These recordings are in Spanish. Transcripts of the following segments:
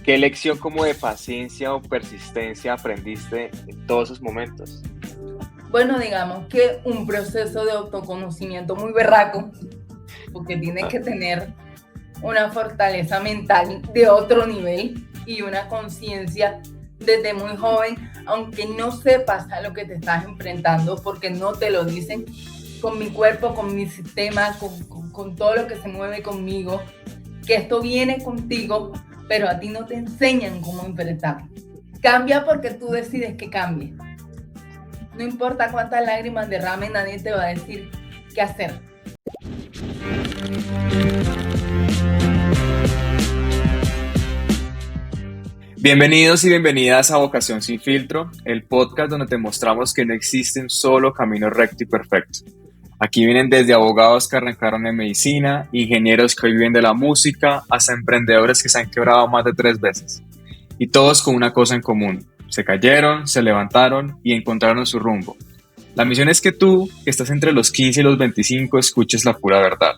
¿Qué lección como de paciencia o persistencia aprendiste en todos esos momentos? Bueno, digamos que un proceso de autoconocimiento muy berraco, porque tienes Ah, que tener una fortaleza mental de otro nivel y una conciencia desde muy joven, aunque no sepas a lo que te estás enfrentando, porque no te lo dicen, con mi cuerpo, con mi sistema, con todo lo que se mueve conmigo, que esto viene contigo, pero a ti no te enseñan cómo enfrentarlo. Cambia porque tú decides que cambie. No importa cuántas lágrimas derrame, nadie te va a decir qué hacer. Bienvenidos y bienvenidas a Vocación Sin Filtro, el podcast donde te mostramos que no existe un solo camino recto y perfecto. Aquí vienen desde abogados que arrancaron en medicina, ingenieros que hoy viven de la música, hasta emprendedores que se han quebrado más de 3 veces. Y todos con una cosa en común: se cayeron, se levantaron y encontraron su rumbo. La misión es que tú, que estás entre los 15 y los 25, escuches la pura verdad.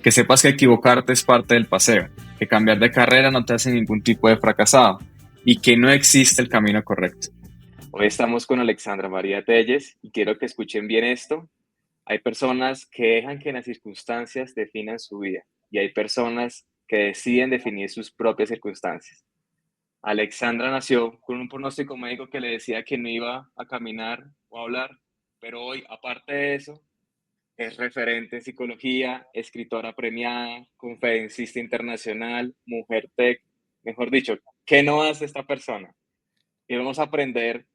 Que sepas que equivocarte es parte del paseo, que cambiar de carrera no te hace ningún tipo de fracasado y que no existe el camino correcto. Hoy estamos con Alexandra María Telles y quiero que escuchen bien esto. Hay personas que dejan que las circunstancias definan su vida y hay personas que deciden definir sus propias circunstancias. Alexandra nació con un pronóstico médico que le decía que no iba a caminar o a hablar, pero hoy, aparte de eso, es referente en psicología, escritora premiada, conferencista internacional, mujer tech, mejor dicho, ¿qué no hace esta persona? Y vamos a aprender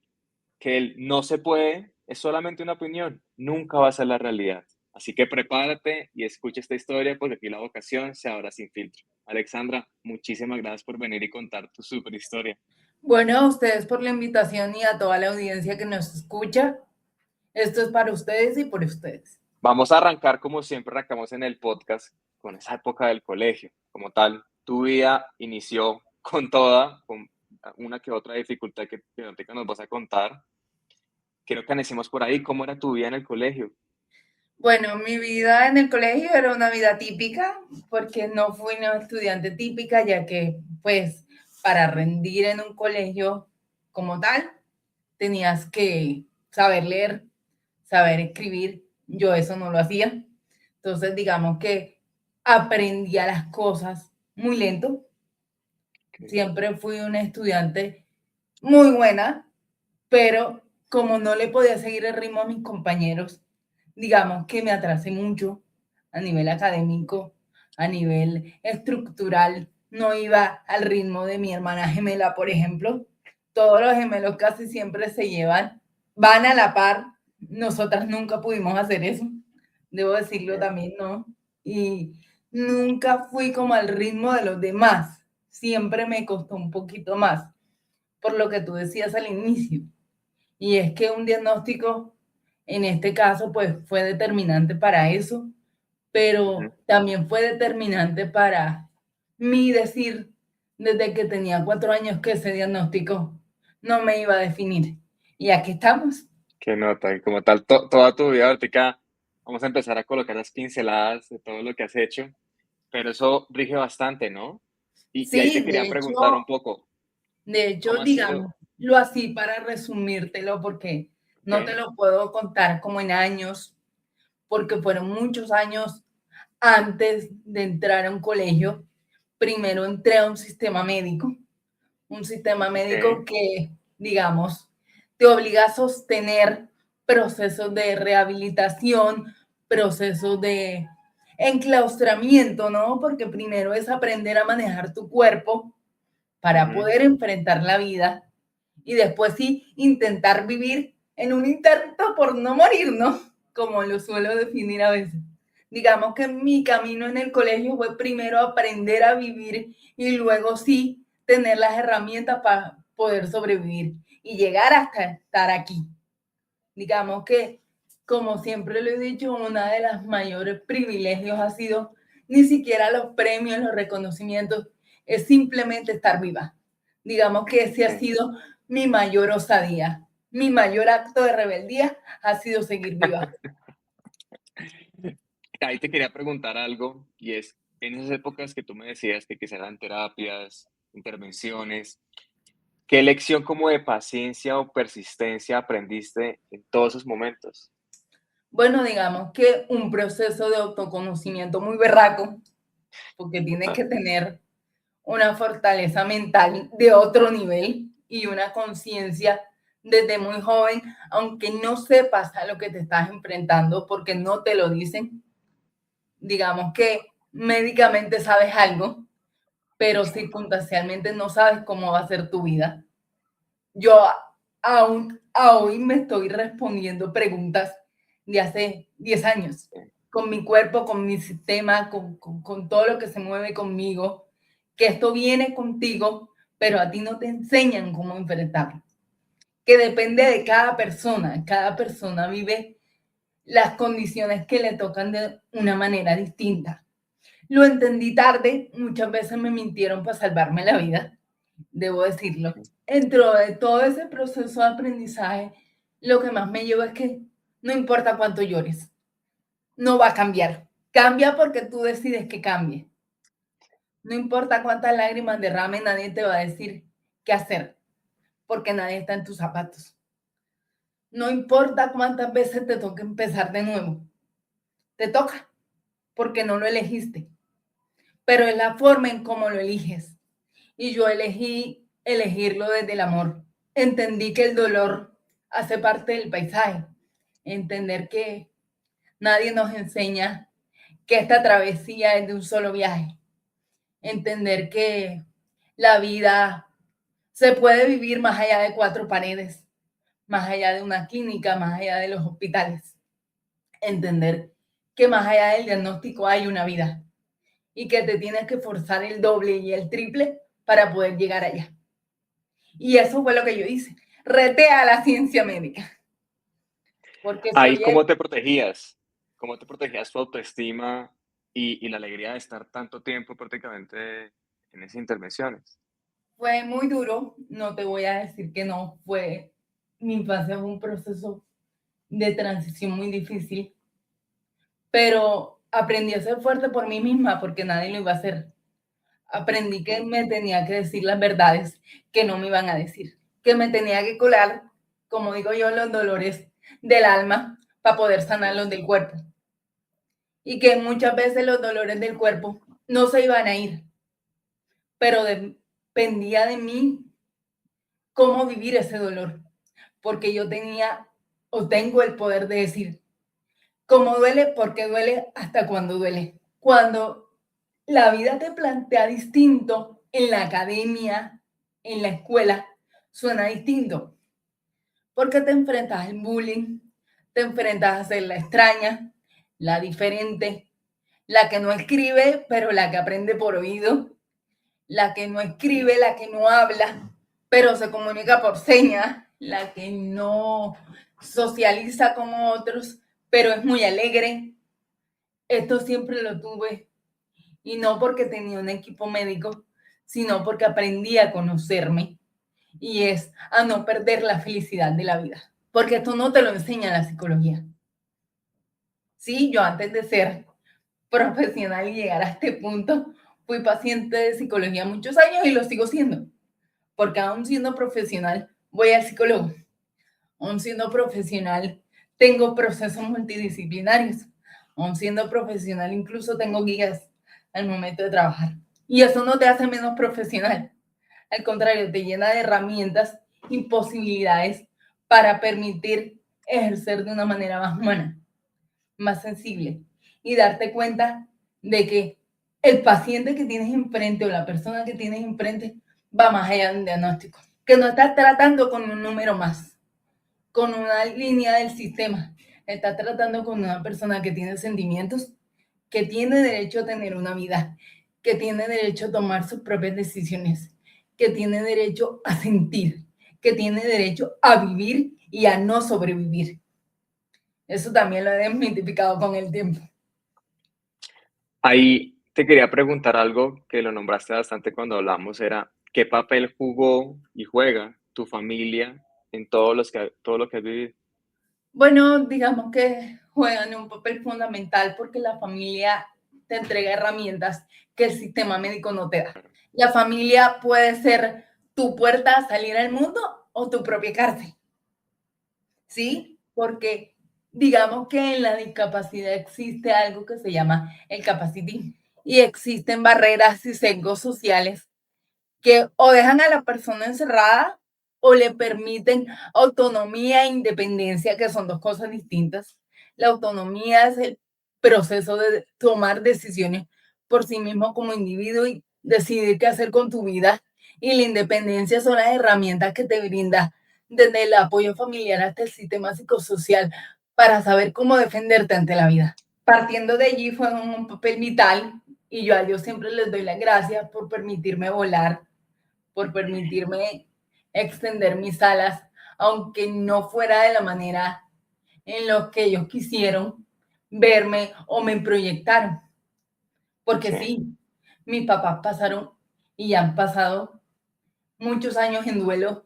que el no se puede es solamente una opinión, nunca va a ser la realidad. Así que prepárate y escucha esta historia porque aquí la vocación se abra sin filtro. Alexandra, muchísimas gracias por venir y contar tu super historia. Bueno, a ustedes por la invitación y a toda la audiencia que nos escucha. Esto es para ustedes y por ustedes. Vamos a arrancar como siempre arrancamos en el podcast con esa época del colegio. Como tal, tu vida inició con toda, con una que otra dificultad que ahorita nos vas a contar. Quiero que analicemos por ahí cómo era tu vida en el colegio. Bueno, mi vida en el colegio era una vida típica, porque no fui una estudiante típica, ya que, pues, para rendir en un colegio como tal, tenías que saber leer, saber escribir. Yo eso no lo hacía. Entonces, digamos que aprendía las cosas muy lento. Siempre fui una estudiante muy buena, pero como no le podía seguir el ritmo a mis compañeros, digamos que me atrasé mucho a nivel académico, a nivel estructural, no iba al ritmo de mi hermana gemela, por ejemplo. Todos los gemelos casi siempre se llevan, van a la par. Nosotras nunca pudimos hacer eso, debo decirlo también, ¿no? Y nunca fui como al ritmo de los demás, siempre me costó un poquito más, por lo que tú decías al inicio. Y es que un diagnóstico, en este caso, pues fue determinante para eso, pero también fue determinante para mí decir desde que tenía 4 años que ese diagnóstico no me iba a definir. Y aquí estamos. Qué nota, y como tal, toda tu vida ahorita vamos a empezar a colocar las pinceladas de todo lo que has hecho, pero eso rige bastante, ¿no? Y ahí te Sí, quería preguntar un poco, de hecho, ¿cómo ha sido? digamos, lo así para resumírtelo, porque Ok, no te lo puedo contar como en años, porque fueron muchos años antes de entrar a un colegio. Primero entré a un sistema médico ok, que, digamos, te obliga a sostener procesos de rehabilitación, procesos de enclaustramiento, ¿no? Porque primero es aprender a manejar tu cuerpo para ujú, poder enfrentar la vida y después sí intentar vivir en un intento por no morir, ¿no? Como lo suelo definir a veces. Digamos que mi camino en el colegio fue primero aprender a vivir y luego sí tener las herramientas para poder sobrevivir y llegar hasta estar aquí. Digamos que, como siempre lo he dicho, una de las mayores privilegios ha sido ni siquiera los premios, los reconocimientos, es simplemente estar viva. Digamos que ese ha ok. sido mi mayor osadía, mi mayor acto de rebeldía ha sido seguir viva. Ahí te quería preguntar algo, y es, en esas épocas que tú me decías que quizás eran terapias, intervenciones. ¿Qué lección como de paciencia o persistencia aprendiste en todos esos momentos? Bueno, digamos que un proceso de autoconocimiento muy berraco, porque tienes que tener una fortaleza mental de otro nivel y una conciencia desde muy joven, aunque no sepas a lo que te estás enfrentando porque no te lo dicen. Digamos que médicamente sabes algo, pero circunstancialmente no sabes cómo va a ser tu vida. Yo aún a hoy me estoy respondiendo preguntas de hace 10 años, con mi cuerpo, con mi sistema, con todo lo que se mueve conmigo, que esto viene contigo, pero a ti no te enseñan cómo enfrentarlo, que depende de cada persona vive las condiciones que le tocan de una manera distinta. Lo entendí tarde, muchas veces me mintieron para salvarme la vida, debo decirlo. Dentro de todo ese proceso de aprendizaje, lo que más me lleva es que no importa cuánto llores, no va a cambiar. Cambia porque tú decides que cambie. No importa cuántas lágrimas derrame, nadie te va a decir qué hacer, porque nadie está en tus zapatos. No importa cuántas veces te toque empezar de nuevo, te toca, porque no lo elegiste, pero es la forma en cómo lo eliges. Y yo elegí elegirlo desde el amor. Entendí que el dolor hace parte del paisaje. Entender que nadie nos enseña que esta travesía es de un solo viaje. Entender que la vida se puede vivir más allá de cuatro paredes, más allá de una clínica, más allá de los hospitales. Entender que más allá del diagnóstico hay una vida y que te tienes que forzar el doble y el triple para poder llegar allá. Y eso fue lo que yo hice. Reté a la ciencia médica, porque Ahí, soy ¿cómo te protegías? ¿Cómo te protegías tu autoestima y la alegría de estar tanto tiempo prácticamente en esas intervenciones? fue muy duro, no te voy a decir que no, fue, mi infancia fue un proceso de transición muy difícil, pero aprendí a ser fuerte por mí misma porque nadie lo iba a hacer. Aprendí que me tenía que decir las verdades que no me iban a decir, que me tenía que colar, como digo yo, los dolores del alma para poder sanar los del cuerpo. Y que muchas veces los dolores del cuerpo no se iban a ir, pero dependía de mí cómo vivir ese dolor, porque yo tenía o tengo el poder de decir cómo duele, por qué duele, hasta cuándo duele. Cuando la vida te plantea distinto en la academia, en la escuela, suena distinto, porque te enfrentas al bullying, te enfrentas a ser la extraña, la diferente, la que no escribe, pero la que aprende por oído, la que no escribe, la que no habla, pero se comunica por señas, la que no socializa con otros, pero es muy alegre. Esto siempre lo tuve y no porque tenía un equipo médico, sino porque aprendí a conocerme y es a no perder la felicidad de la vida, porque esto no te lo enseña la psicología. Sí, yo antes de ser profesional y llegar a este punto, fui paciente de psicología muchos años y lo sigo siendo, porque aún siendo profesional voy al psicólogo, aún siendo profesional tengo procesos multidisciplinarios, aún siendo profesional incluso tengo guías al momento de trabajar. Y eso no te hace menos profesional, al contrario, te llena de herramientas y posibilidades para permitir ejercer de una manera más humana, más sensible y darte cuenta de que el paciente que tienes enfrente o la persona que tienes enfrente va más allá de un diagnóstico, que no estás tratando con un número más, con una línea del sistema, estás tratando con una persona que tiene sentimientos, que tiene derecho a tener una vida, que tiene derecho a tomar sus propias decisiones, que tiene derecho a sentir, que tiene derecho a vivir y a no sobrevivir. Eso también lo he desmitificado con el tiempo. Ahí te quería preguntar algo que lo nombraste bastante cuando hablamos, era ¿qué papel jugó y juega tu familia en todo lo que has vivido? Bueno, digamos que juegan un papel fundamental porque la familia te entrega herramientas que el sistema médico no te da. La familia puede ser tu puerta a salir al mundo o tu propia cárcel. ¿Sí? Porque digamos que en la discapacidad existe algo que se llama el capacitismo y existen barreras y sesgos sociales que o dejan a la persona encerrada o le permiten autonomía e independencia, que son dos cosas distintas. La autonomía es el proceso de tomar decisiones por sí mismo como individuo y decidir qué hacer con tu vida. Y la independencia son las herramientas que te brinda desde el apoyo familiar hasta el sistema psicosocial para saber cómo defenderte ante la vida. Partiendo de allí fue un papel vital y yo a Dios siempre les doy las gracias por permitirme volar, por permitirme extender mis alas, aunque no fuera de la manera en la que ellos quisieron verme o me proyectaron. Porque sí, mis papás pasaron y han pasado muchos años en duelo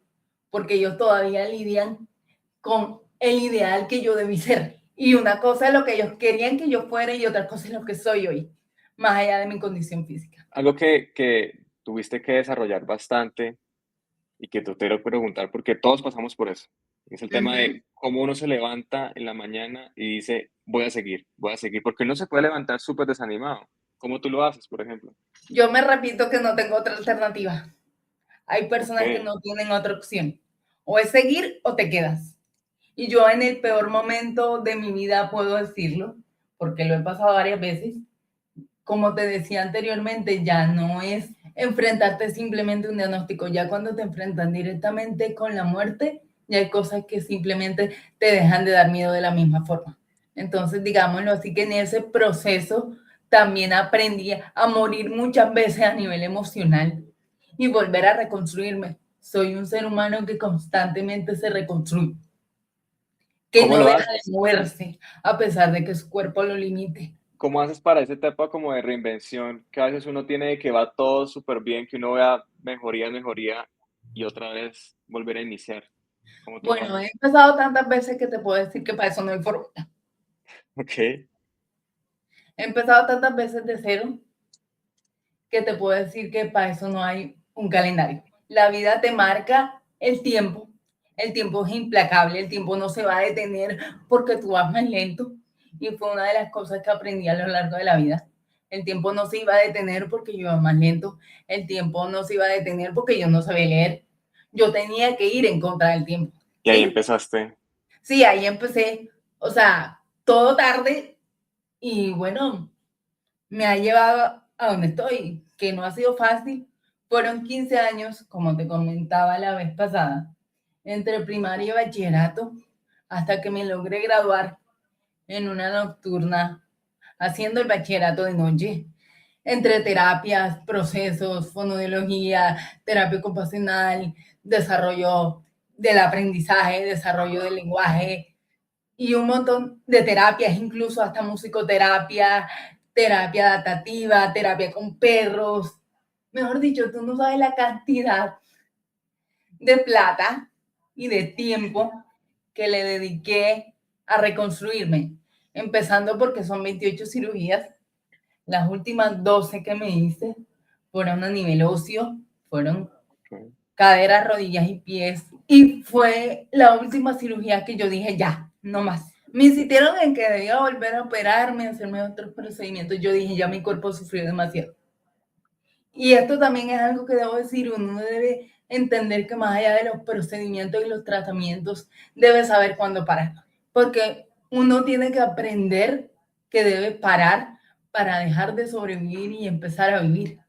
porque ellos todavía lidian con el ideal que yo debí ser. Y una cosa es lo que ellos querían que yo fuera y otra cosa es lo que soy hoy, más allá de mi condición física. Algo que tuviste que desarrollar bastante y que te quiero preguntar, porque todos pasamos por eso. Es el tema Ujú. de cómo uno se levanta en la mañana y dice, voy a seguir, porque uno se puede levantar súper desanimado. ¿Cómo tú lo haces, por ejemplo? Yo me repito que no tengo otra alternativa. Hay Ok, personas que no tienen otra opción. O es seguir o te quedas. Y yo en el peor momento de mi vida puedo decirlo, porque lo he pasado varias veces. Como te decía anteriormente, ya no es enfrentarte simplemente a un diagnóstico. Ya cuando te enfrentan directamente con la muerte, ya hay cosas que simplemente te dejan de dar miedo de la misma forma. Entonces, digámoslo así, que en ese proceso también aprendí a morir muchas veces a nivel emocional y volver a reconstruirme. Soy un ser humano que constantemente se reconstruye, que ¿cómo no lo deja de haces? moverse a pesar de que su cuerpo lo limite. ¿Cómo haces para esa etapa como de reinvención? Que a veces uno tiene de que va todo súper bien, que uno vea mejoría, mejoría y otra vez volver a iniciar. ¿Cómo tú lo Bueno, he haces? empezado tantas veces que te puedo decir que para eso no hay fórmula. Ok, He empezado tantas veces de cero que te puedo decir que para eso no hay un calendario. La vida te marca el tiempo es implacable, el tiempo no se va a detener porque tú vas más lento. Y fue una de las cosas que aprendí a lo largo de la vida. El tiempo no se iba a detener porque yo iba más lento, el tiempo no se iba a detener porque yo no sabía leer. Yo tenía que ir en contra del tiempo, y ahí ¿sí? empezaste. Sí, ahí empecé, o sea, todo tarde y bueno, me ha llevado a donde estoy, que no ha sido fácil. Fueron 15 años, como te comentaba la vez pasada, entre primaria y bachillerato, hasta que me logré graduar en una nocturna, haciendo el bachillerato de noche, entre terapias, procesos, fonoaudiología, terapia ocupacional, desarrollo del aprendizaje, desarrollo del lenguaje, y un montón de terapias, incluso hasta musicoterapia, terapia adaptativa, terapia con perros. Mejor dicho, tú no sabes la cantidad de plata y de tiempo que le dediqué a reconstruirme, empezando porque son 28 cirugías. Las últimas 12 que me hice fueron a nivel óseo, fueron Ok. caderas, rodillas y pies. Y fue la última cirugía que yo dije, ya, no más. Me insistieron en que debía volver a operarme, hacerme otros procedimientos. Yo dije, ya mi cuerpo sufrió demasiado. Y esto también es algo que debo decir, uno debe entender que más allá de los procedimientos y los tratamientos, debe saber cuándo parar. Porque uno tiene que aprender que debe parar para dejar de sobrevivir y empezar a vivir.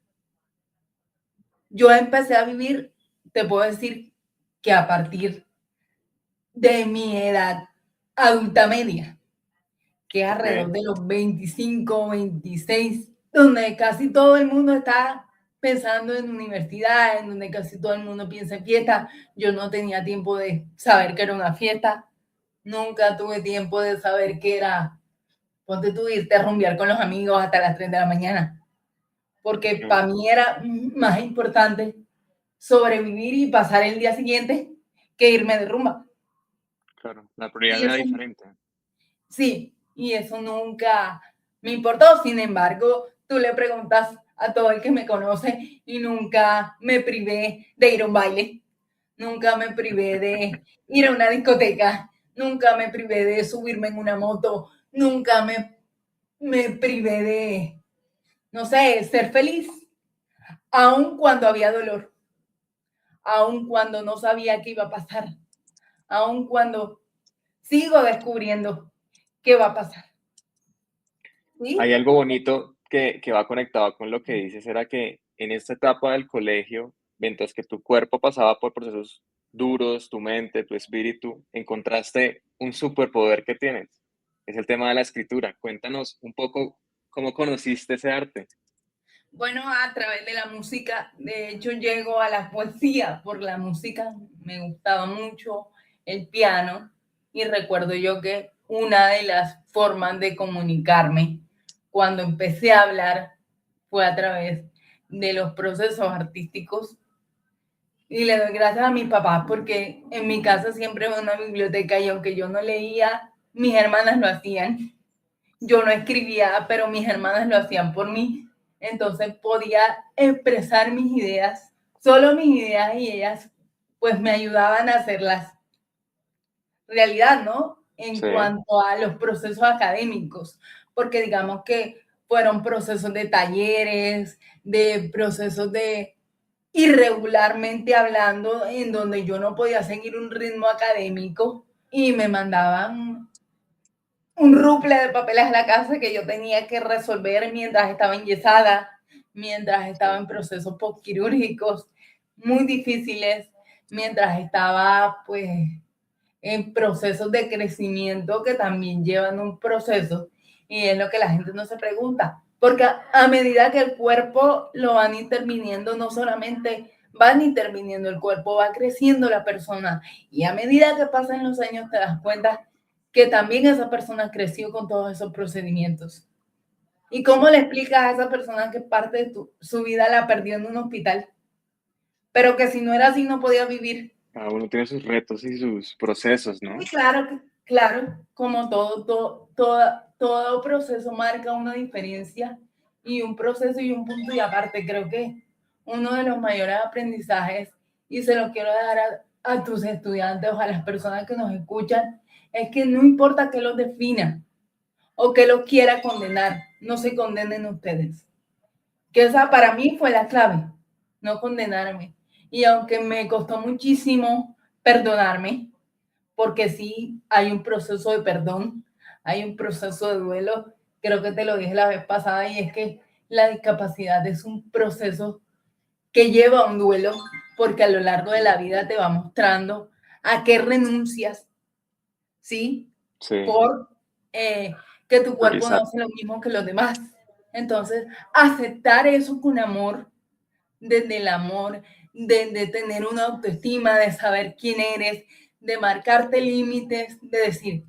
Yo empecé a vivir, te puedo decir que a partir de mi edad adulta media, que es alrededor Ok, de los 25, 26, donde casi todo el mundo está pensando en universidad, en donde casi todo el mundo piensa en fiesta. Yo no tenía tiempo de saber que era una fiesta, nunca tuve tiempo de saber que era, ponte tú, irte a rumbear con los amigos hasta las 3 de la mañana, porque ok, para mí era más importante sobrevivir y pasar el día siguiente que irme de rumba. claro. La prioridad Y era eso diferente. sí, y eso nunca me importó. Sin embargo, tú le preguntas a todo el que me conoce y nunca me privé de ir a un baile, nunca me privé de ir a una discoteca, nunca me privé de subirme en una moto, nunca me privé de, no sé, ser feliz, aun cuando había dolor, aun cuando no sabía qué iba a pasar, aun cuando sigo descubriendo qué va a pasar. Hay ¿Sí? algo bonito que va conectado con lo que dices, era que en esta etapa del colegio, mientras que tu cuerpo pasaba por procesos duros, tu mente, tu espíritu, encontraste un superpoder que tienes. Es el tema de la escritura. Cuéntanos un poco cómo conociste ese arte. Bueno, a través de la música, de hecho, llego a la poesía por la música. Me gustaba mucho el piano y recuerdo yo que una de las formas de comunicarme cuando empecé a hablar fue a través de los procesos artísticos. Y le doy gracias a mis papás porque en mi casa siempre hubo una biblioteca y aunque yo no leía, mis hermanas lo hacían. Yo no escribía, pero mis hermanas lo hacían por mí. Entonces podía expresar mis ideas, solo mis ideas, y ellas pues me ayudaban a hacerlas realidad, ¿no? En Sí, cuanto a los procesos académicos, porque digamos que fueron procesos de talleres, de procesos de irregularmente hablando, en donde yo no podía seguir un ritmo académico y me mandaban un ruple de papeles a la casa que yo tenía que resolver mientras estaba enyesada, mientras estaba sí. en procesos postquirúrgicos muy difíciles, mientras estaba pues en procesos de crecimiento que también llevan un proceso, y es lo que la gente no se pregunta, porque a medida que el cuerpo lo van interviniendo, no solamente van interviniendo el cuerpo, va creciendo la persona, y a medida que pasan los años te das cuenta que también esa persona creció con todos esos procedimientos. ¿Y cómo Sí. le explicas a esa persona que parte de su vida la perdió en un hospital? Pero que si no era así no podía vivir. Cada uno tiene sus retos y sus procesos, Sí, ¿no? claro, claro, como todo proceso marca una diferencia y un proceso y un punto y aparte. Creo que uno de los mayores aprendizajes, y se lo quiero dar a tus estudiantes o a las personas que nos escuchan, es que no importa qué los defina o que los quiera condenar, no se condenen ustedes. Que esa para mí fue la clave, no condenarme. Y aunque me costó muchísimo perdonarme, porque sí hay un proceso de perdón, hay un proceso de duelo. Creo que te lo dije la vez pasada, y es que la discapacidad es un proceso que lleva a un duelo, porque a lo largo de la vida te va mostrando a qué renuncias, ¿sí? Sí, Por eh, que tu cuerpo no priorizar. hace lo mismo que los demás. Entonces, aceptar eso con amor, desde el amor, de tener una autoestima, de saber quién eres, de marcarte límites, de decir,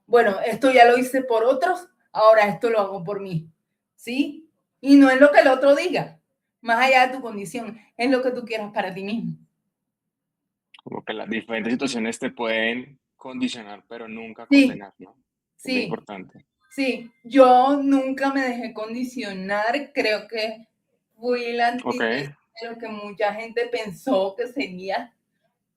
bueno, esto ya lo hice por otros, ahora esto lo hago por mí, ¿sí? Y no es lo que el otro diga, más allá de tu condición, es lo que tú quieras para ti mismo. Como que las diferentes situaciones te pueden condicionar, pero nunca Sí, condenar, ¿no? Es lo sí, importante. sí, yo nunca me dejé condicionar, creo que fui la Ok, antítesis de lo que mucha gente pensó que sería,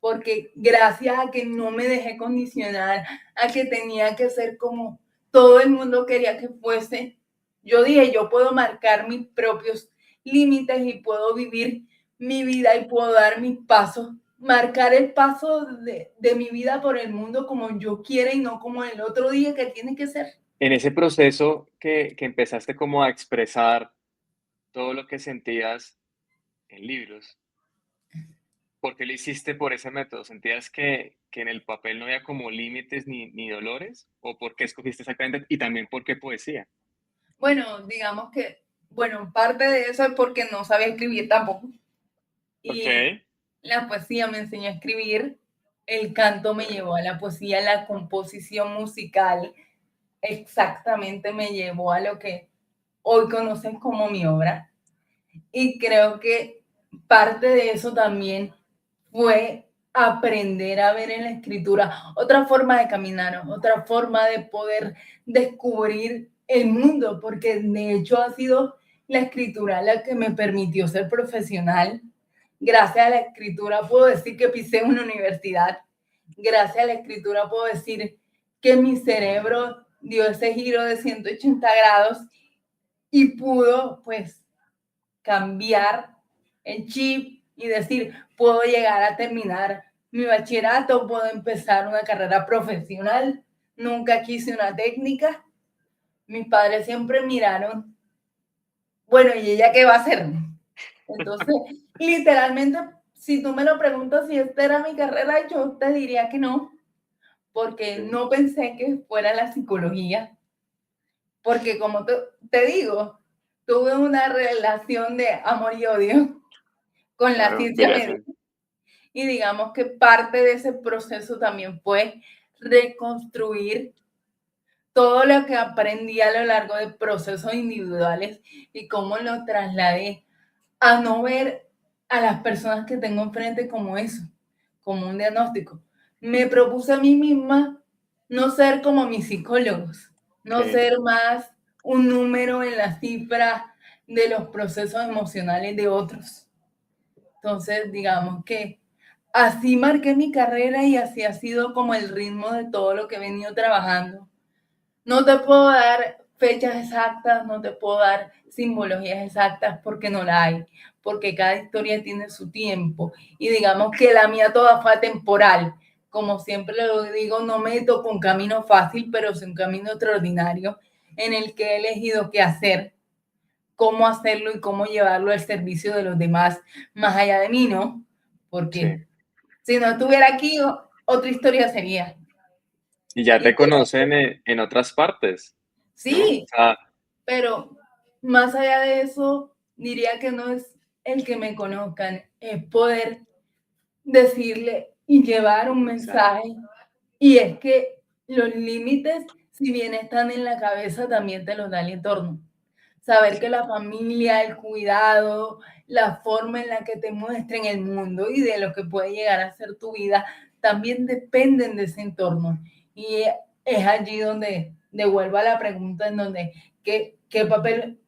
porque gracias a que no me dejé condicionar, a que tenía que ser como todo el mundo quería que fuese, yo dije, yo puedo marcar mis propios límites y puedo vivir mi vida y puedo dar mis pasos, marcar el paso de mi vida por el mundo como yo quiera y no como el otro día que tiene que ser. en ese proceso que empezaste como a expresar todo lo que sentías en libros, ¿por qué lo hiciste por ese método? ¿Sentías que en el papel no había como límites ni dolores? ¿O por qué escogiste exactamente? Y también por qué poesía. Bueno, digamos que, bueno, parte de eso es porque no sabía escribir tampoco. Ok, Y la poesía me enseñó a escribir, el canto me chévere. llevó a la poesía, la composición musical exactamente me llevó a lo que hoy conocen como mi obra. Y creo que parte de eso también fue aprender a ver en la escritura otra forma de caminar, otra forma de poder descubrir el mundo, porque de hecho ha sido la escritura la que me permitió ser profesional. Gracias a la escritura puedo decir que pisé una universidad. Gracias a la escritura puedo decir que mi cerebro dio ese giro de 180 grados y pudo, pues, cambiar el chip y decir, puedo llegar a terminar mi bachillerato, puedo empezar una carrera profesional. Nunca quise una técnica. Mis padres siempre miraron, bueno, ¿y ella qué va a hacer? Entonces, literalmente, si tú me lo preguntas si esta era mi carrera, yo te diría que no, porque no pensé que fuera la psicología, porque como te digo, tuve una relación de amor y odio con la Claro, ciencia médica y digamos que parte de ese proceso también fue reconstruir todo lo que aprendí a lo largo de procesos individuales y cómo lo trasladé a no ver a las personas que tengo enfrente como eso, como un diagnóstico. Me propuse a mí misma no ser como mis psicólogos, no sí, ser más un número en la cifra de los procesos emocionales de otros. Entonces, digamos que así marqué mi carrera y así ha sido como el ritmo de todo lo que he venido trabajando. No te puedo dar fechas exactas, no te puedo dar simbologías exactas porque no la hay, porque cada historia tiene su tiempo y digamos que la mía toda fue atemporal. Como siempre lo digo, no me tocó un camino fácil, pero sí un camino extraordinario en el que he elegido qué hacer, cómo hacerlo y cómo llevarlo al servicio de los demás, más allá de mí, ¿no? sí. Porque si no estuviera aquí, otra historia sería. Y ya Y te conocen en otras partes, ¿no? O sí, sea, pero más allá de eso, diría que no es el que me conozcan, es poder decirle y llevar un exacto, mensaje. Y es que los límites, si bien están en la cabeza, también te los da el entorno. Saber que sí, la familia, el cuidado, la forma en la que te muestren el mundo y de lo que puede llegar a ser tu vida, también dependen de ese entorno. Y es allí donde devuelvo a la pregunta en donde, ¿qué papel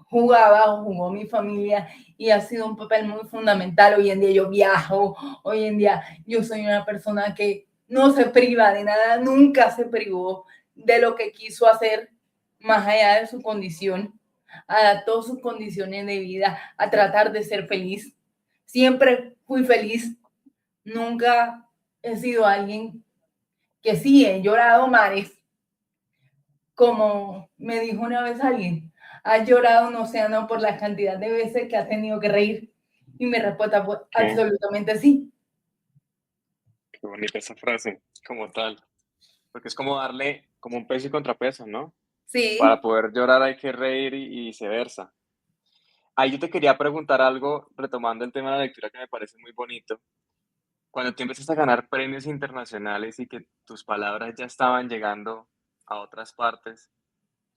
jugaba o jugó mi familia? Y ha sido un papel muy fundamental. Hoy en día yo viajo, hoy en día yo soy una persona que no se priva de nada, nunca se privó de lo que quiso hacer más allá de su condición, adaptó sus condiciones de vida a tratar de ser feliz. Siempre fui feliz, nunca he sido alguien que sí he llorado mares, como me dijo una vez alguien, has llorado un océano por la cantidad de veces que has tenido que reír. Y mi respuesta fue qué, absolutamente sí. qué bonita esa frase, como tal. Porque es como darle como un peso y contrapeso, ¿no? Para Sí, poder llorar hay que reír y viceversa. Ahí yo te quería preguntar algo, retomando el tema de la lectura que me parece muy bonito. Cuando tú empiezas a ganar premios internacionales y que tus palabras ya estaban llegando a otras partes,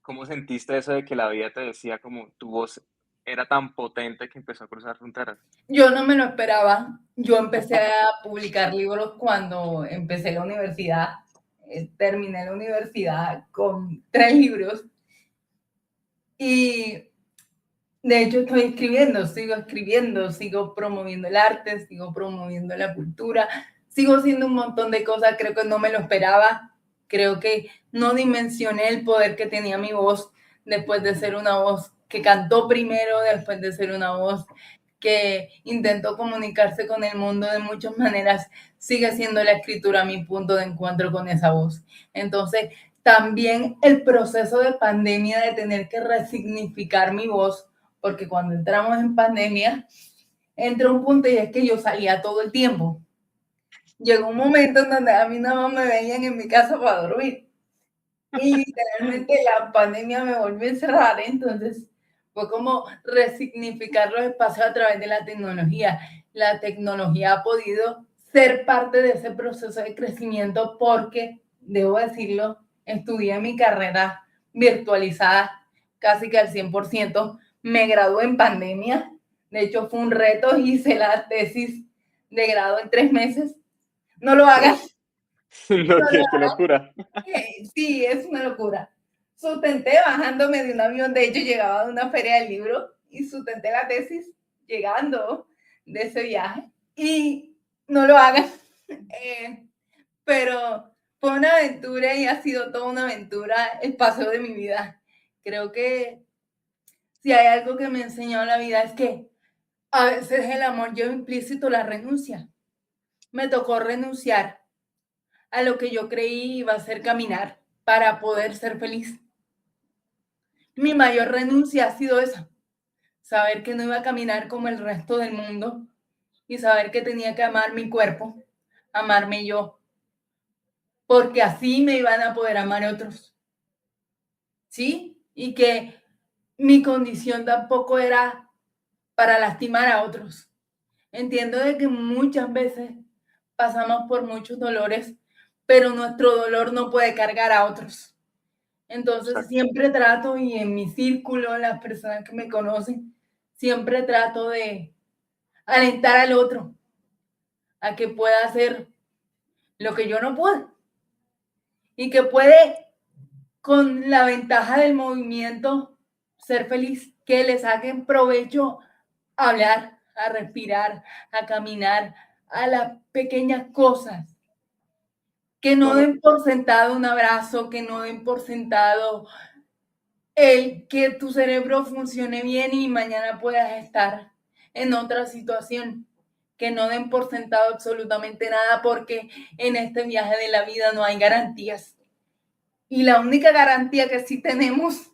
¿cómo sentiste eso de que la vida te decía como tu voz era tan potente que empezó a cruzar fronteras? yo no me lo esperaba. Yo empecé a publicar libros cuando empecé la universidad. Terminé la universidad con 3 libros y de hecho estoy escribiendo, sigo promoviendo el arte, sigo promoviendo la cultura, sigo haciendo un montón de cosas. Creo que no me lo esperaba. Creo que no dimensioné el poder que tenía mi voz después de ser una voz que cantó primero, después de ser una voz que intentó comunicarse con el mundo de muchas maneras. Sigue siendo la escritura mi punto de encuentro con esa voz. Entonces, también el proceso de pandemia de tener que resignificar mi voz, porque cuando entramos en pandemia, entró un punto y es que yo salía todo el tiempo. Llegó un momento en donde a mí nada más me veían en mi casa para dormir. Y literalmente la pandemia me volvió a encerrar, entonces fue como resignificar los espacios a través de la tecnología. La tecnología ha podido ser parte de ese proceso de crecimiento porque, debo decirlo, estudié mi carrera virtualizada casi que al 100%. Me gradué en pandemia. De hecho, fue un reto. Hice la tesis de grado en 3 meses. No lo hagas. Uf, No no, lo qué locura. Sí, es una locura. sustenté bajándome de un avión. De hecho, llegaba de una feria del libro y sustenté la tesis llegando de ese viaje. Y no lo hagan. Pero fue una aventura y ha sido toda una aventura el paseo de mi vida. Creo que si hay algo que me enseñó la vida es que a veces el amor lleva implícito la renuncia. Me tocó renunciar a lo que yo creí iba a ser caminar para poder ser feliz. Mi mayor renuncia ha sido esa, saber que no iba a caminar como el resto del mundo y saber que tenía que amar mi cuerpo, amarme yo, porque así me iban a poder amar otros. ¿Sí? Y que mi condición tampoco era para lastimar a otros. Entiendo de que muchas veces pasamos por muchos dolores, pero nuestro dolor no puede cargar a otros. Entonces Exacto. siempre trato, y en mi círculo, las personas que me conocen, siempre trato de alentar al otro a que pueda hacer lo que yo no puedo y que puede, con la ventaja del movimiento, ser feliz, que le saquen provecho a hablar, a respirar, a caminar, a las pequeñas cosas. Que no Bueno, den por sentado un abrazo, que no den por sentado el que tu cerebro funcione bien y mañana puedas estar en otra situación. Que no den por sentado absolutamente nada, porque en este viaje de la vida no hay garantías. Y la única garantía que sí tenemos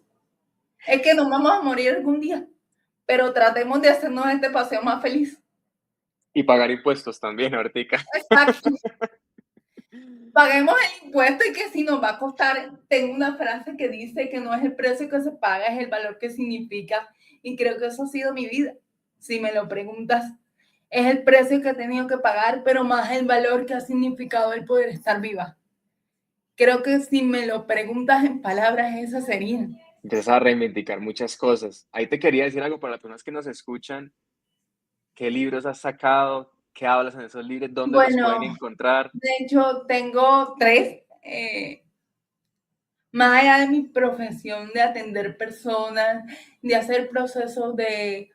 es que nos vamos a morir algún día. Pero tratemos de hacernos este paseo más feliz. y pagar impuestos también, ahorita. Exacto. Paguemos el impuesto y que si nos va a costar, tengo una frase que dice que no es el precio que se paga, es el valor que significa, y creo que eso ha sido mi vida. Si me lo preguntas, es el precio que he tenido que pagar, pero más el valor que ha significado el poder estar viva. Creo que si me lo preguntas en palabras, esas serían. Empiezas a reivindicar muchas cosas. Ahí te quería decir algo para las personas que nos escuchan. ¿Qué libros has sacado? ¿Qué hablas en esos libros? ¿Dónde los pueden Bueno, encontrar? de hecho, tengo tres. Más allá de mi profesión de atender personas, de hacer procesos de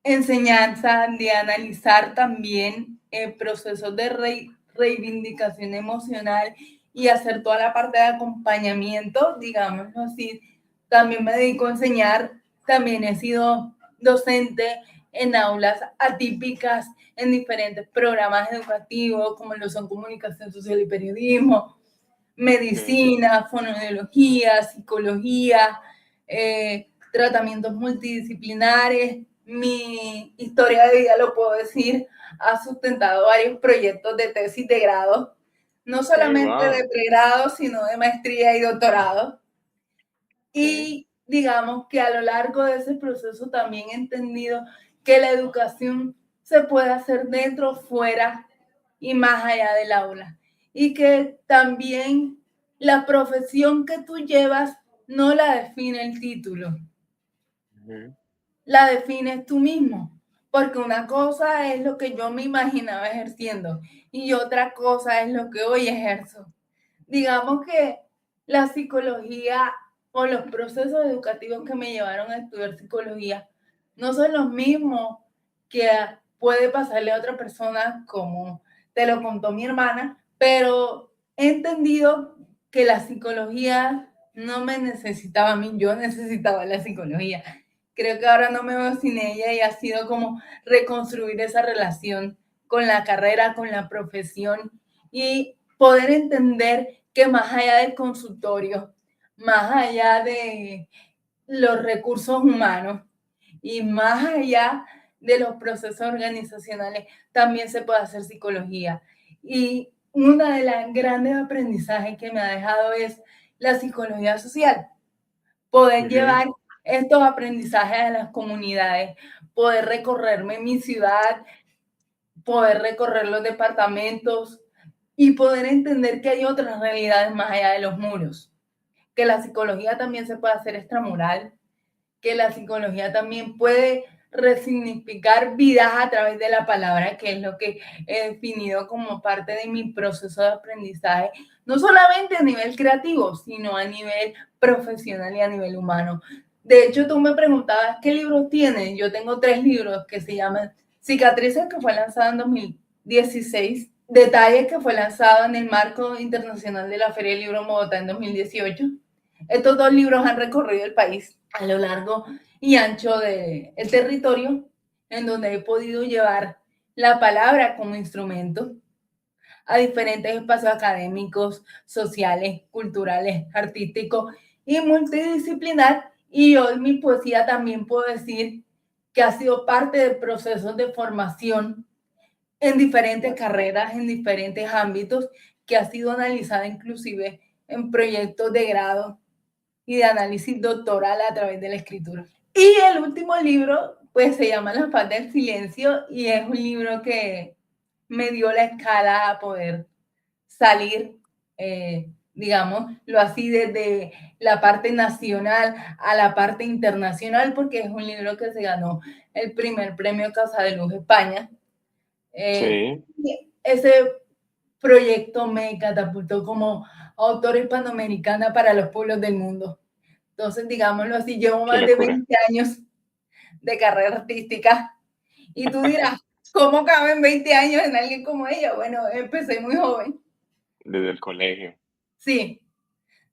enseñanza, de analizar también procesos de reivindicación emocional y hacer toda la parte de acompañamiento, digámoslo así. También me dedico a enseñar, también he sido docente en aulas atípicas, en diferentes programas educativos, como lo son comunicación social y periodismo, Okey, medicina, fonoaudiología, psicología, tratamientos multidisciplinares. Mi historia de vida, lo puedo decir, ha sustentado varios proyectos de tesis de grado, no okey, solamente guau, de pregrado, sino de maestría y doctorado. okey, Y digamos que a lo largo de ese proceso también he entendido que la educación se puede hacer dentro, fuera y más allá del aula. Y que también la profesión que tú llevas no la define el título, ujú, la defines tú mismo. Porque una cosa es lo que yo me imaginaba ejerciendo y otra cosa es lo que hoy ejerzo. Digamos que la psicología o los procesos educativos que me llevaron a estudiar psicología no son los mismos que puede pasarle a otra persona, como te lo contó mi hermana, pero he entendido que la psicología no me necesitaba a mí, yo necesitaba la psicología. Creo que ahora no me veo sin ella y ha sido como reconstruir esa relación con la carrera, con la profesión y poder entender que más allá del consultorio, más allá de los recursos humanos y más allá de los procesos organizacionales, también se puede hacer psicología. Y una de las grandes aprendizajes que me ha dejado es la psicología social, poder ujú, llevar estos aprendizajes a las comunidades, poder recorrerme mi ciudad, poder recorrer los departamentos y poder entender que hay otras realidades más allá de los muros, que la psicología también se puede hacer extramural, que la psicología también puede resignificar vidas a través de la palabra, que es lo que he definido como parte de mi proceso de aprendizaje, no solamente a nivel creativo, sino a nivel profesional y a nivel humano. De hecho, tú me preguntabas qué libros tienes. Yo tengo 3 libros que se llaman Cicatrices, que fue lanzado en 2016, Detalles, que fue lanzado en el marco internacional de la Feria del Libro en Bogotá en 2018. Estos 2 libros han recorrido el país a lo largo y ancho del territorio, en donde he podido llevar la palabra como instrumento a diferentes espacios académicos, sociales, culturales, artísticos y multidisciplinar. Y hoy mi poesía también puedo decir que ha sido parte de procesos de formación en diferentes carreras, en diferentes ámbitos, que ha sido analizada inclusive en proyectos de grado y de análisis doctoral a través de la escritura. Y el último libro, pues se llama La Paz del Silencio y es un libro que me dio la escala a poder salir, digámoslo así, desde la parte nacional a la parte internacional, porque es un libro que se ganó el primer premio Casa de Luz España. Sí, Ese proyecto me catapultó como autora hispanoamericana para los pueblos del mundo. Entonces, digámoslo así, llevo qué más de locura. 20 años de carrera artística. Y tú dirás, ¿cómo caben 20 años en alguien como ella? Bueno, empecé muy joven. Desde el colegio. Sí,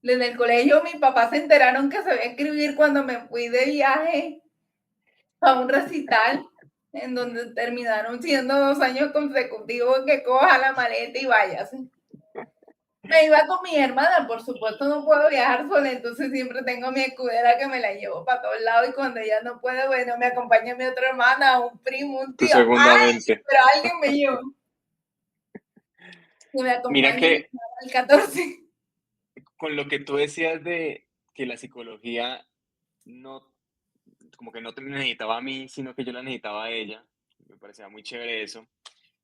desde el colegio mis papás se enteraron que sabía escribir cuando me fui de viaje a un recital en donde terminaron siendo 2 años consecutivos que coja la maleta y váyase. Me iba con mi hermana, por supuesto no puedo viajar sola, entonces siempre tengo mi escudera que me la llevo para todos lados y cuando ella no puede, bueno, me acompaña mi otra hermana, un primo, un Tu tío, segunda ¡ay! mente. Pero alguien me llevó. Que me Mira acompañe que al 14. con lo que tú decías de que la psicología no, como que no te necesitaba a mí, sino que yo la necesitaba a ella, me parecía muy chévere eso.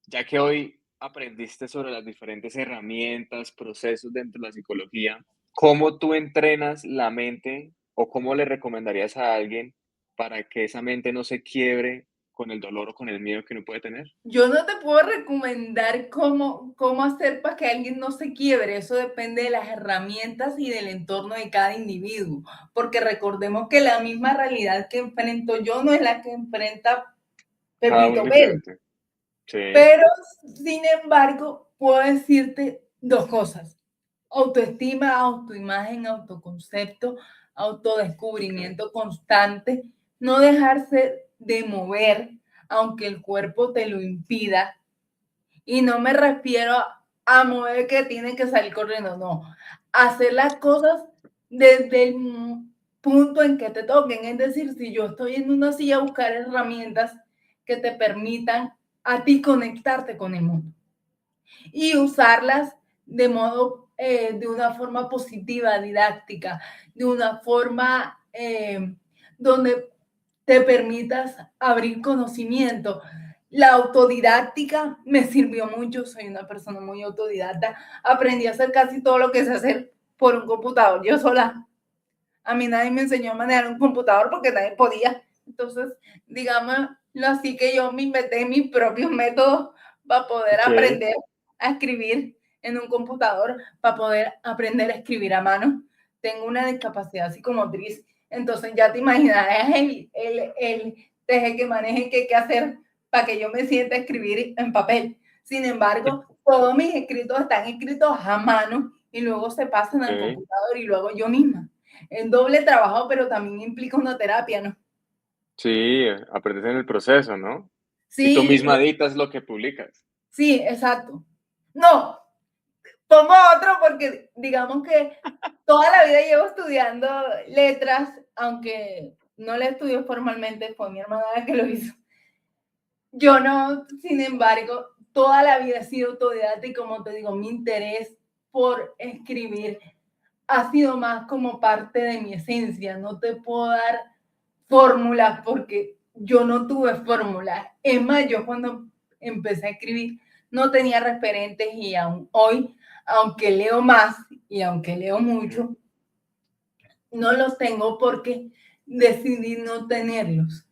Ya que hoy aprendiste sobre las diferentes herramientas, procesos dentro de la psicología, ¿cómo tú entrenas la mente o cómo le recomendarías a alguien para que esa mente no se quiebre con el dolor o con el miedo que uno puede tener? Yo no te puedo recomendar cómo hacer para que alguien no se quiebre. Eso depende de las herramientas y del entorno de cada individuo. Porque recordemos que la misma realidad que enfrento yo no es la que enfrenta Cada uno Pepito es Pérez. diferente. Sí, Pero, sin embargo, puedo decirte 2 cosas. Autoestima, autoimagen, autoconcepto, ok, autodescubrimiento constante, no dejarse de mover, aunque el cuerpo te lo impida. Y no me refiero a mover que tienen que salir corriendo, no. Hacer las cosas desde el punto en que te toquen. Es decir, si yo estoy en una silla, buscar herramientas que te permitan a ti conectarte con el mundo y usarlas de modo, de una forma positiva, didáctica, de una forma donde te permitas abrir conocimiento. La autodidáctica me sirvió mucho, soy una persona muy autodidacta, aprendí a hacer casi todo lo que sé hacer por un computador, yo sola. A mí nadie me enseñó a manejar un computador porque nadie podía. Entonces, digámoslo así que yo me inventé mis propios métodos para poder ok, aprender a escribir en un computador, para poder aprender a escribir a mano. Tengo una discapacidad psicomotriz, entonces ya te imaginarás el teje que maneje que hay que hacer para que yo me sienta a escribir en papel. Sin embargo, todos mis escritos están escritos a mano y luego se pasan al ok. computador y luego yo misma. Es doble trabajo, pero también implica una terapia, ¿no? Sí, aprendes en el proceso, ¿no? Y tú Sí, misma editas lo que publicas. sí, exacto. No, pongo otro porque digamos que toda la vida llevo estudiando letras, aunque no la estudié formalmente, fue mi hermana la que lo hizo. Yo no, sin embargo, toda la vida he sido autodidacta y como te digo, mi interés por escribir ha sido más como parte de mi esencia. No te puedo dar fórmulas porque yo no tuve fórmulas. Es más, yo cuando empecé a escribir no tenía referentes y aún hoy, aunque leo más y aunque leo Ujú. mucho, no los tengo porque decidí no tenerlos.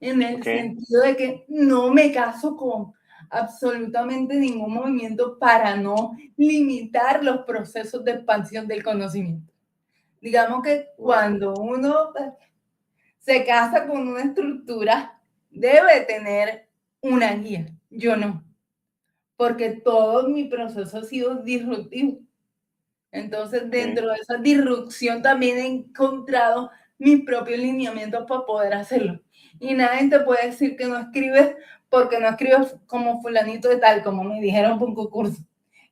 en el Ok. sentido de que no me caso con absolutamente ningún movimiento para no limitar los procesos de expansión del conocimiento. Digamos que Wow. cuando uno se casa con una estructura, debe tener una guía. Yo no, porque todo mi proceso ha sido disruptivo. Entonces, Ok. dentro de esa disrupción también he encontrado mis propios lineamientos para poder hacerlo. Y nadie te puede decir que no escribes porque no escribes como fulanito de tal, como me dijeron por un concurso.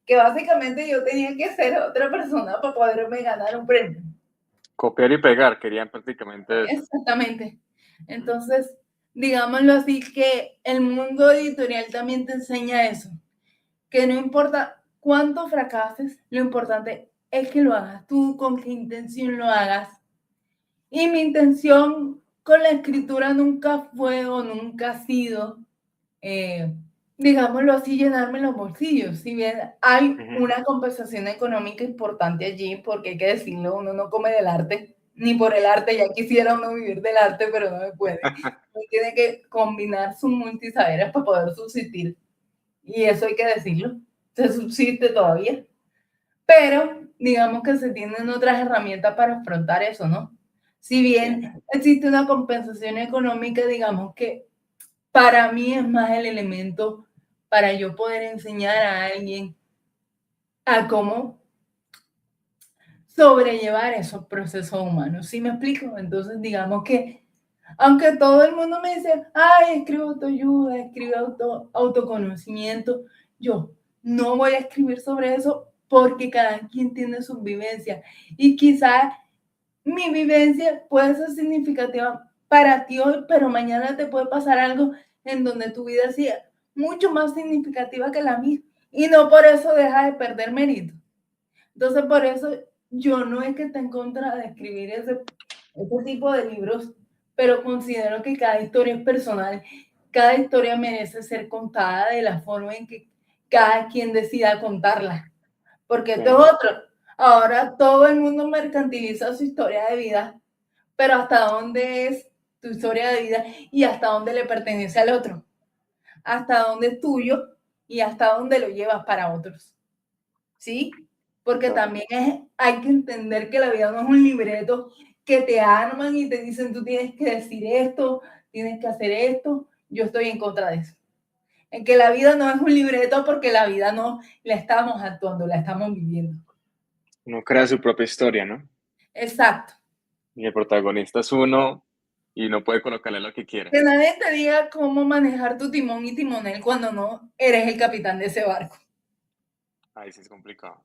Que básicamente yo tenía que ser otra persona para poderme ganar un premio. Copiar y pegar, querían prácticamente eso. Exactamente. Entonces, digámoslo así, que el mundo editorial también te enseña eso, que no importa cuánto fracases, lo importante es que lo hagas tú, con qué intención lo hagas. Y mi intención con la escritura nunca fue o nunca ha sido, eh, digámoslo así, llenarme los bolsillos. Si bien hay Ujú. una compensación económica importante allí, porque hay que decirlo, uno no come del arte, ni por el arte, ya quisiera uno vivir del arte, pero no me puede. Uno tiene que combinar sus multisaberes para poder subsistir. Y eso hay que decirlo, se subsiste todavía. Pero digamos que se tienen otras herramientas para afrontar eso, ¿no? Si Sí, bien existe una compensación económica, digamos que para mí es más el elemento para yo poder enseñar a alguien a cómo sobrellevar esos procesos humanos. ¿Sí me explico? Entonces, digamos que, aunque todo el mundo me dice, ay, escribe autoayuda, escribe autoconocimiento, yo no voy a escribir sobre eso porque cada quien tiene sus vivencias. Y quizás mi vivencia puede ser significativa para ti hoy, pero mañana te puede pasar algo en donde tu vida sea mucho más significativa que la mía. Y no por eso deja de perder mérito. Entonces, por eso yo no es que esté en contra de escribir ese tipo de libros, pero considero que cada historia es personal, cada historia merece ser contada de la forma en que cada quien decida contarla. Porque sí, esto es otro. Ahora todo el mundo mercantiliza su historia de vida, pero hasta dónde es tu historia de vida y hasta dónde le pertenece al otro, hasta dónde es tuyo y hasta dónde lo llevas para otros. ¿Sí? Porque claro. también hay que entender que la vida no es un libreto que te arman y te dicen tú tienes que decir esto, tienes que hacer esto. Yo estoy en contra de eso. En que la vida no es un libreto porque la vida no la estamos actuando, la estamos viviendo. Uno crea su propia historia, ¿no? Exacto. Y el protagonista es uno y no puede colocarle lo que quiera. Que nadie te diga cómo manejar tu timón y timonel cuando no eres el capitán de ese barco. Ahí sí es complicado.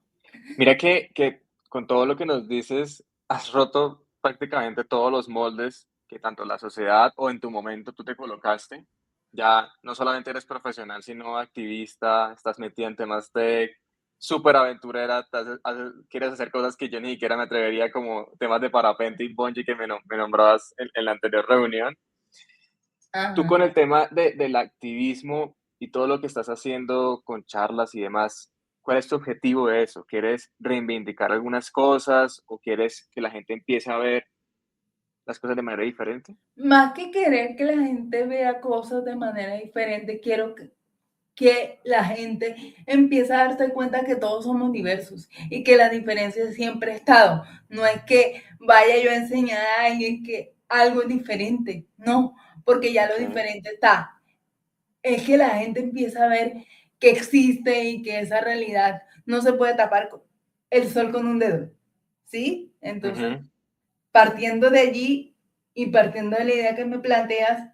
Mira que con todo lo que nos dices, has roto prácticamente todos los moldes que tanto la sociedad o en tu momento tú te colocaste. Ya no solamente eres profesional, sino activista, estás metida en temas de súper aventurera, quieres hacer cosas que yo ni siquiera me atrevería, como temas de parapente y bungee que me nombrabas en la anterior reunión. Tú Ajá. con el tema del activismo y todo lo que estás haciendo con charlas y demás, ¿cuál es tu objetivo de eso? ¿Quieres reivindicar algunas cosas o quieres que la gente empiece a ver las cosas de manera diferente? Más que querer que la gente vea cosas de manera diferente, quiero que la gente empiece a darse cuenta que todos somos diversos y que la diferencia siempre ha estado. No es que vaya yo a enseñar a alguien que algo es diferente, no, porque ya lo Okay, diferente está. Es que la gente empieza a ver que existe y que esa realidad no se puede tapar el sol con un dedo, ¿sí? Entonces, ujú, partiendo de allí y partiendo de la idea que me planteas,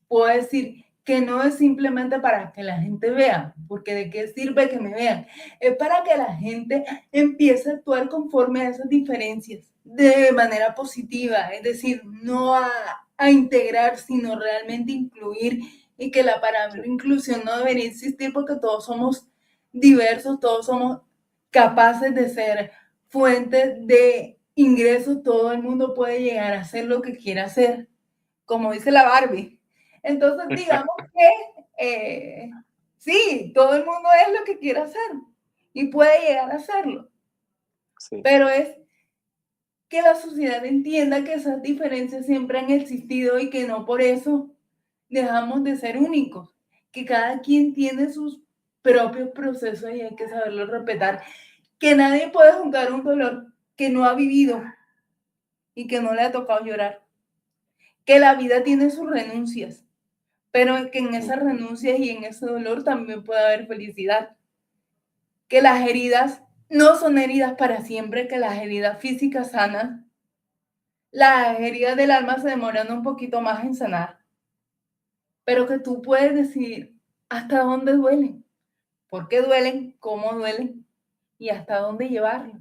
puedo decir que no es simplemente para que la gente vea, porque de qué sirve que me vean, es para que la gente empiece a actuar conforme a esas diferencias de manera positiva, es decir, no a integrar, sino realmente incluir y que la sí, palabra inclusión no debería existir porque todos somos diversos, todos somos capaces de ser fuentes de ingresos, todo el mundo puede llegar a hacer lo que quiera hacer, como dice la Barbie. Entonces, digamos que sí, todo el mundo es lo que quiere hacer y puede llegar a hacerlo, sí, pero es que la sociedad entienda que esas diferencias siempre han existido y que no por eso dejamos de ser únicos, que cada quien tiene sus propios procesos y hay que saberlo respetar, que nadie puede juzgar un dolor que no ha vivido y que no le ha tocado llorar, que la vida tiene sus renuncias, pero que en esas renuncias y en ese dolor también puede haber felicidad, que las heridas no son heridas para siempre, que las heridas físicas sanas, las heridas del alma se demoran un poquito más en sanar, pero que tú puedes decidir hasta dónde duelen, por qué duelen, cómo duelen y hasta dónde llevarlo.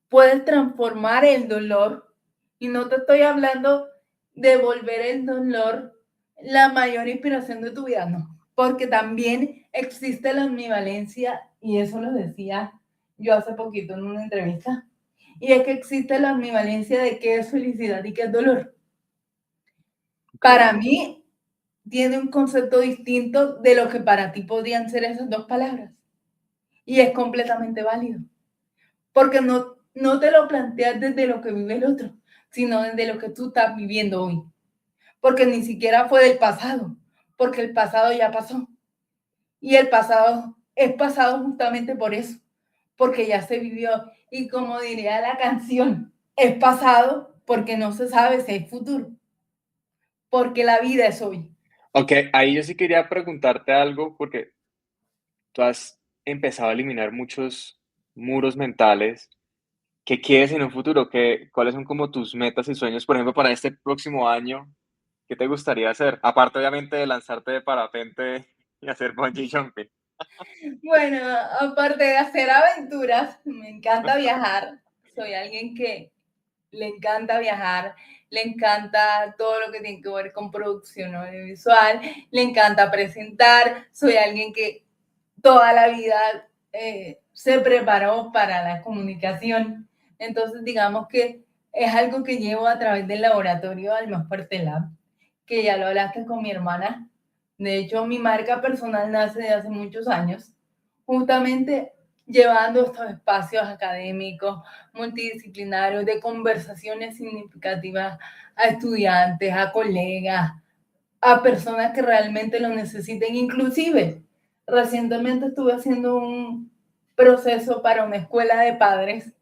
Puedes transformar el dolor y no te estoy hablando de volver el dolor la mayor inspiración de tu vida, no, porque también existe la ambivalencia y eso lo decía yo hace poquito en una entrevista, y es que existe la ambivalencia de qué es felicidad y qué es dolor. Para mí tiene un concepto distinto de lo que para ti podrían ser esas dos palabras y es completamente válido, porque no te lo planteas desde lo que vive el otro, sino desde lo que tú estás viviendo hoy, porque ni siquiera fue del pasado, porque el pasado ya pasó y el pasado es pasado justamente por eso, porque ya se vivió y como diría la canción, es pasado porque no se sabe si hay futuro, porque la vida es hoy. Ok, ahí yo sí quería preguntarte algo porque tú has empezado a eliminar muchos muros mentales. ¿Qué quieres en un futuro? ¿Cuáles son como tus metas y sueños, por ejemplo, para este próximo año? ¿Qué te gustaría hacer? Aparte, obviamente, de lanzarte de parapente y hacer bungee jumping. Bueno, aparte de hacer aventuras, me encanta viajar. Soy alguien que le encanta viajar, le encanta todo lo que tiene que ver con producción audiovisual, le encanta presentar. Soy alguien que toda la vida se preparó para la comunicación. Entonces, digamos que es algo que llevo a través del laboratorio Alma Fuerte Lab, que ya lo hablaste con mi hermana. De hecho, mi marca personal nace de hace muchos años, justamente llevando estos espacios académicos, multidisciplinarios, de conversaciones significativas a estudiantes, a colegas, a personas que realmente lo necesiten. Inclusive, recientemente estuve haciendo un proceso para una escuela de padres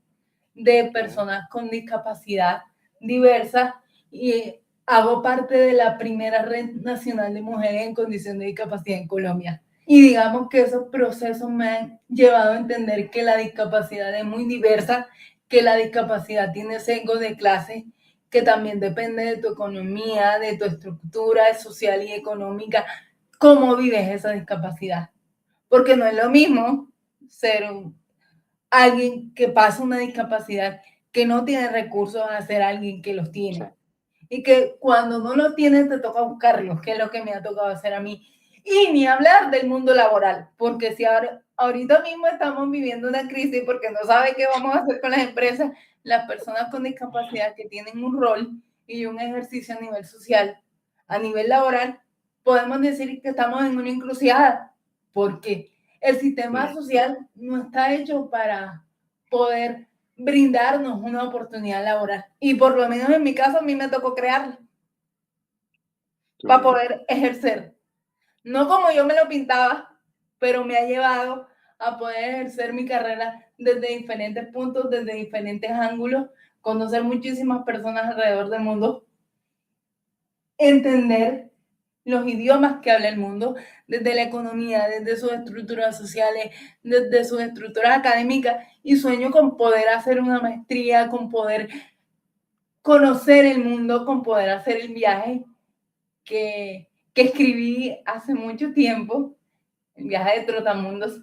de personas con discapacidad diversa y hago parte de la primera red nacional de mujeres en condición de discapacidad en Colombia. Y digamos que esos procesos me han llevado a entender que la discapacidad es muy diversa, que la discapacidad tiene sesgo de clase, que también depende de tu economía, de tu estructura social y económica, cómo vives esa discapacidad. Porque no es lo mismo ser alguien que pasa una discapacidad que no tiene recursos a ser alguien que los Sí, tiene. Y que cuando no los tienes te toca buscarlos, que es lo que me ha tocado hacer a mí. Y ni hablar del mundo laboral, porque si ahorita mismo estamos viviendo una crisis porque no sabe qué vamos a hacer con las empresas, las personas con discapacidad que tienen un rol y un ejercicio a nivel social, a nivel laboral, podemos decir que estamos en una encrucijada, porque el sistema social no está hecho para poder brindarnos una oportunidad laboral. Y por lo menos en mi caso, a mí me tocó crearla para tú, poder ejercer. No como yo me lo pintaba, pero me ha llevado a poder ejercer mi carrera desde diferentes puntos, desde diferentes ángulos, conocer muchísimas personas alrededor del mundo, entender los idiomas que habla el mundo, desde la economía, desde sus estructuras sociales, desde sus estructuras académicas, y sueño con poder hacer una maestría, con poder conocer el mundo, con poder hacer el viaje que escribí hace mucho tiempo, el viaje de Trotamundos,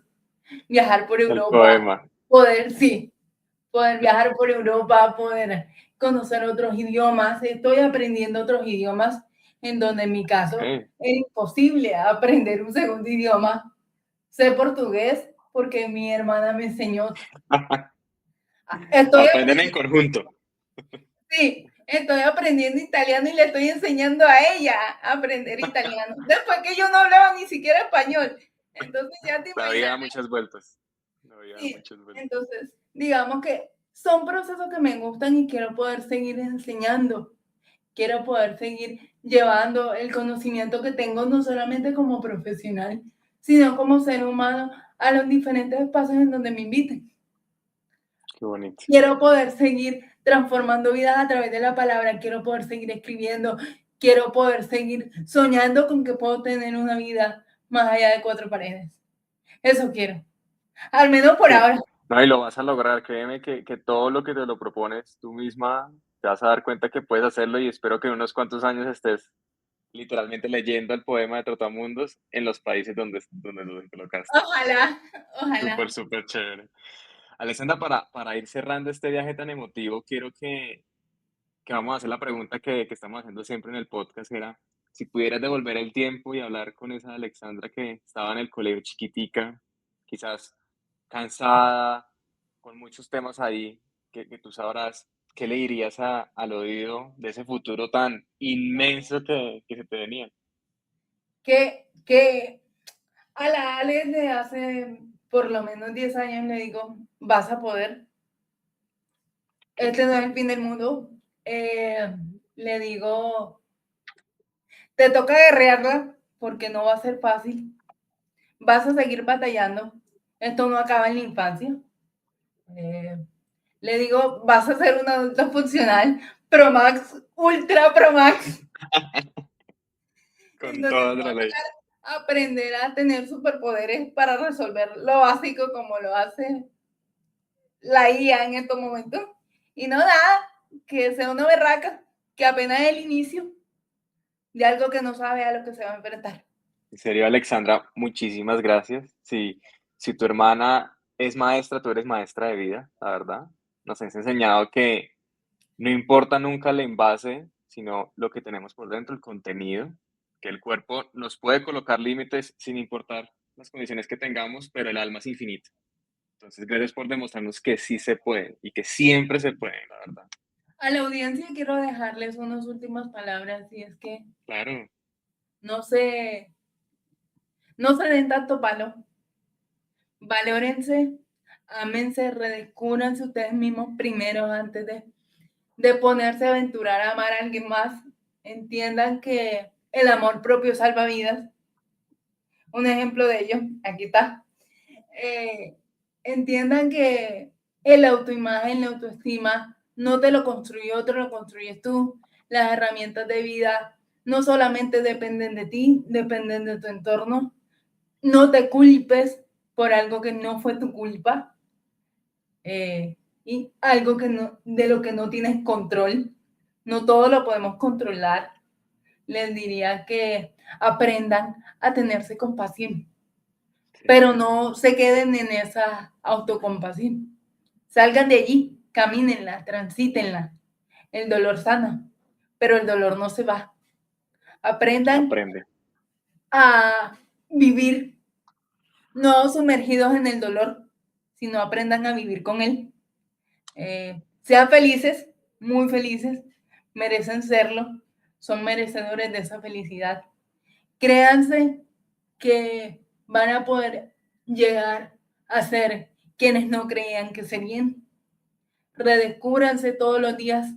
viajar por el Europa, poema. poder, sí, poder viajar por Europa, poder conocer otros idiomas. Estoy aprendiendo otros idiomas, en donde en mi caso Ok. es imposible aprender un segundo idioma. Sé portugués porque mi hermana me enseñó. Estoy Aprenden en aprendiendo, conjunto. sí, estoy aprendiendo italiano y le estoy enseñando a ella a aprender italiano. Después que yo no hablaba ni siquiera español. Entonces ya te La vida imaginas. da muchas vueltas. La vida da Sí, muchas vueltas. entonces, digamos que son procesos que me gustan y quiero poder seguir enseñando. quiero poder seguir llevando el conocimiento que tengo, no solamente como profesional, sino como ser humano, a los diferentes espacios en donde me inviten. Qué bonito. Quiero poder seguir transformando vidas a través de la palabra, quiero poder seguir escribiendo, quiero poder seguir soñando con que puedo tener una vida más allá de cuatro paredes. Eso quiero, al menos por Sí. ahora. No, y lo vas a lograr, créeme que todo lo que te lo propones tú misma, te vas a dar cuenta que puedes hacerlo y espero que en unos cuantos años estés literalmente leyendo el poema de Trotamundos en los países donde lo colocaste. Ojalá, ojalá. Súper, súper chévere. Alessandra, para ir cerrando este viaje tan emotivo, quiero que vamos a hacer la pregunta que estamos haciendo siempre en el podcast, era, si pudieras devolver el tiempo y hablar con esa Alexandra que estaba en el colegio chiquitica, quizás cansada, con muchos temas ahí que tú sabrás, ¿qué le dirías al oído de ese futuro tan inmenso que se te venía? Que a la Ale de hace por lo menos 10 años le digo, vas a poder, Qué este no lindo. es el fin del mundo. Le digo, te toca guerrearla porque no va a ser fácil, vas a seguir batallando, esto no acaba en la infancia. Eh, Le digo, vas a ser una adulta funcional, Pro Max, Ultra Pro Max, en Con donde toda te va la a ley. tocar aprender a tener superpoderes para resolver lo básico como lo hace la IA en estos momentos. Y no nada, que sea una berraca, que apenas es el inicio de algo que no sabe a lo que se va a enfrentar. En serio, Alexandra, muchísimas gracias. Si tu hermana es maestra, tú eres maestra de vida, la verdad. Nos has enseñado que no importa nunca el envase, sino lo que tenemos por dentro, el contenido, que el cuerpo nos puede colocar límites sin importar las condiciones que tengamos, pero el alma es infinita. Entonces, gracias por demostrarnos que sí se puede y que siempre se puede, la verdad. A la audiencia quiero dejarles unas últimas palabras y es que Claro, no se, no se den tanto palo, valórense, ámense, redescúbranse ustedes mismos primero antes de ponerse a aventurar a amar a alguien más. Entiendan que el amor propio salva vidas. Un ejemplo de ello, aquí está. Eh, Entiendan que el autoimagen, la autoestima, no te lo construye otro, lo construyes tú. Las herramientas de vida no solamente dependen de ti, dependen de tu entorno. No te culpes por algo que no fue tu culpa y algo que no, de lo que no tienes control. No todo lo podemos controlar. Les diría que aprendan a tenerse compasión, sí, pero no se queden en esa autocompasión. Salgan de allí, camínenla, transítenla. El dolor sana, pero el dolor no se va. Aprendan aprende. a vivir, no sumergidos en el dolor, sino aprendan a vivir con él. Sean felices, muy felices, merecen serlo, son merecedores de esa felicidad. Créanse que van a poder llegar a ser quienes no creían que serían. Redescúbranse todos los días,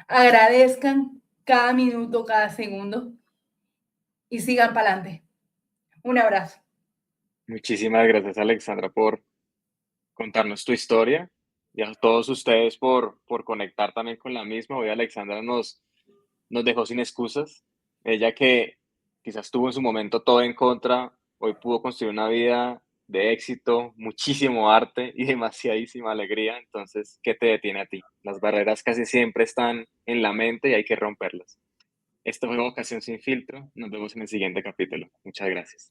agradezcan cada minuto, cada segundo y sigan para adelante. Un abrazo. Muchísimas gracias, Alexandra, por contarnos tu historia y a todos ustedes por conectar también con la misma. Hoy Alexandra nos dejó sin excusas. Ella que quizás tuvo en su momento todo en contra, hoy pudo construir una vida de éxito, muchísimo arte y demasiadísima alegría. Entonces, ¿qué te detiene a ti? Las barreras casi siempre están en la mente y hay que romperlas. Esto fue Vocación sin filtro. Nos vemos en el siguiente capítulo. Muchas gracias.